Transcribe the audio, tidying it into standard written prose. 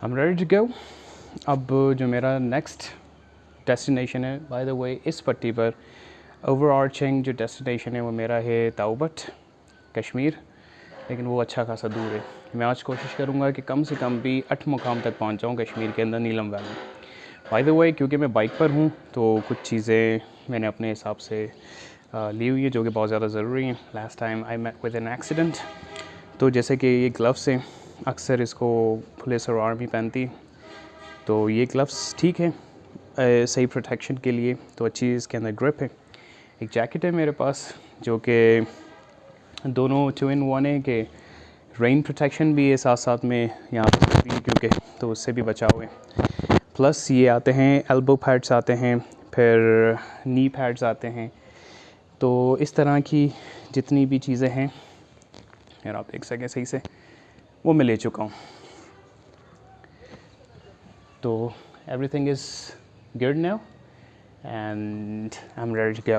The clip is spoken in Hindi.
I'm ready to go. अब जो मेरा नेक्स्ट डेस्टिनेशन है, बाय द वे इस पट्टी पर ओवरआर्चिंग जो डेस्टिनेशन है वो मेरा है ताऊबट कश्मीर, लेकिन वो अच्छा खासा दूर है। मैं आज कोशिश करूँगा कि कम से कम भी 8 मुकाम तक पहुँच जाऊँ कश्मीर के अंदर नीलम वैली। बाय द वे क्योंकि मैं बाइक पर हूँ तो कुछ चीज़ें मैंने अपने हिसाब से ली हुई है जो कि बहुत ज़्यादा ज़रूरी हैं। Last time I met with an accident, तो जैसे कि ये ग्लव्स हैं, अक्सर इसको पुलिस और आर्मी पहनती, तो ये ग्लव्स ठीक है सही प्रोटेक्शन के लिए, तो अच्छी इसके अंदर ग्रिप है। एक जैकेट है मेरे पास जो कि दोनों 2-in-1 है कि रेन प्रोटेक्शन भी है, साथ साथ में यहाँ पर भी क्योंकि तो उससे भी बचाव है। प्लस ये आते हैं एल्बो पैड्स आते हैं, फिर नी पैड्स आते हैं, तो इस तरह की जितनी भी चीज़ें हैं यार आप देख सकें सही से वो मैं ले चुका हूँ। तो everything is good now and I'm ready to go.